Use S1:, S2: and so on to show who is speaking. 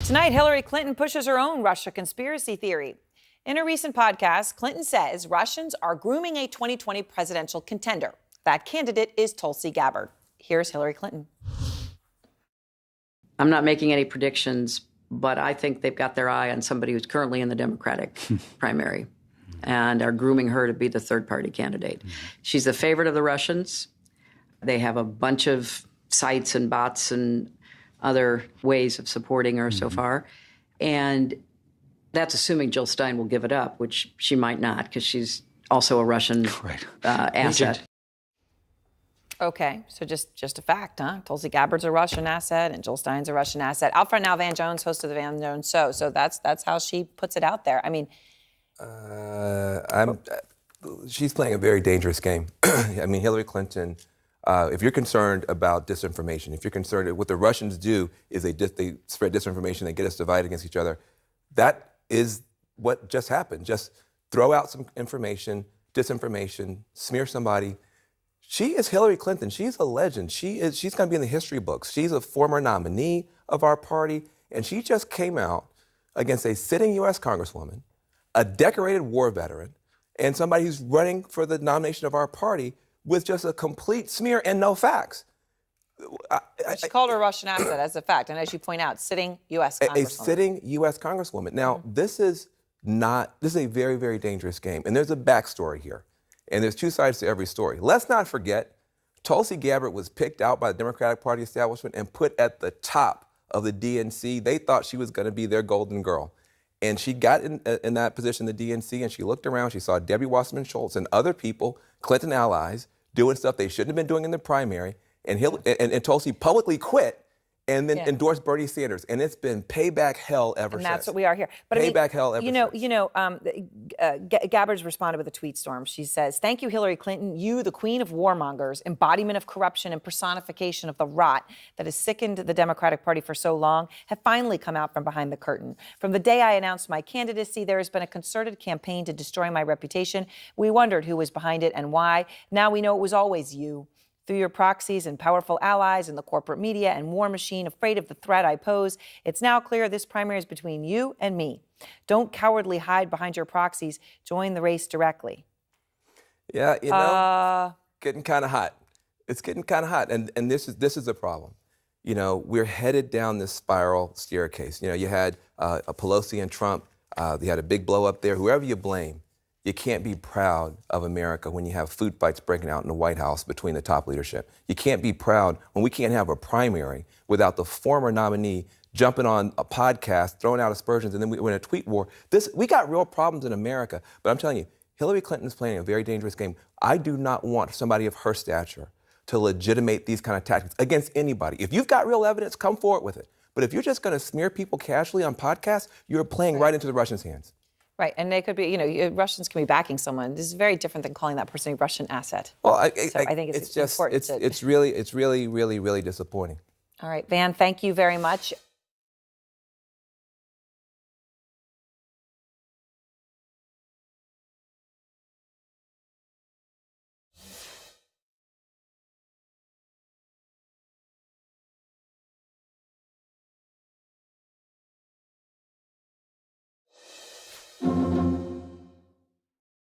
S1: Tonight, Hillary Clinton pushes her own Russia conspiracy theory. In a recent podcast, Clinton says Russians are grooming a 2020 presidential contender. That candidate is Tulsi Gabbard. Here's Hillary Clinton.
S2: I'm not making any predictions, but I think they've got their eye on somebody who's currently in the Democratic primary and are grooming her to be the third-party candidate. She's the favorite of the Russians. They have a bunch of sites and bots and other ways of supporting her so far. And that's assuming Jill Stein will give it up, which she might not, because she's also a Russian asset.
S1: Okay, so just a fact, huh? Tulsi Gabbard's a Russian asset and Jill Stein's a Russian asset. Out front now, Van Jones, host of the Van Jones Show. So that's how she puts it out there. I mean,
S3: she's playing a very dangerous game. I mean, Hillary Clinton. If you're concerned about disinformation, if you're concerned, what the Russians do is they spread disinformation, they get us divided against each other. That is what just happened. Just throw out some information, disinformation, smear somebody. She is Hillary Clinton. She's a legend. She's going to be in the history books. She's a former nominee of our party, and she just came out against a sitting U.S. Congresswoman, a decorated war veteran, and somebody who's running for the nomination of our party with just a complete smear and no facts.
S1: She called her a Russian asset as a fact, and as you point out, sitting U.S. Congresswoman.
S3: A sitting U.S. Congresswoman. Now, this is a very, very dangerous game, and there's a backstory here, and there's two sides to every story. Let's not forget, Tulsi Gabbard was picked out by the Democratic Party establishment and put at the top of the DNC. They thought she was going to be their golden girl. And she got in that position, the DNC, and she looked around. She saw Debbie Wasserman Schultz and other people, Clinton allies, doing stuff they shouldn't have been doing in the primary. And Tulsi publicly quit and then endorsed Bernie Sanders. And it's been payback hell ever since.
S1: And that's what we are here. But
S3: payback hell ever since.
S1: Gabbard's responded with a tweet storm. She says, "Thank you, Hillary Clinton. You, the queen of warmongers, embodiment of corruption and personification of the rot that has sickened the Democratic Party for so long, have finally come out from behind the curtain. From the day I announced my candidacy, there has been a concerted campaign to destroy my reputation. We wondered who was behind it and why. Now we know it was always you. Through your proxies and powerful allies in the corporate media and war machine, afraid of the threat I pose, it's now clear this primary is between you and me. Don't cowardly hide behind your proxies. Join the race directly."
S3: Yeah, getting kind of hot. It's getting kind of hot, and this is the problem. You know, we're headed down this spiral staircase. You know, you had a Pelosi and Trump. You had a big blow up there. Whoever you blame, you can't be proud of America when you have food fights breaking out in the White House between the top leadership. You can't be proud when we can't have a primary without the former nominee jumping on a podcast, throwing out aspersions, and then we're in a tweet war. We got real problems in America. But I'm telling you, Hillary Clinton is playing a very dangerous game. I do not want somebody of her stature to legitimate these kind of tactics against anybody. If you've got real evidence, come forward with it. But if you're just going to smear people casually on podcasts, you're playing right into the Russians' hands.
S1: Right, and they could be, Russians can be backing someone. This is very different than calling that person a Russian asset.
S3: Well,
S1: I think it's important.
S3: It's really, really, really disappointing.
S1: All right, Van, thank you very much.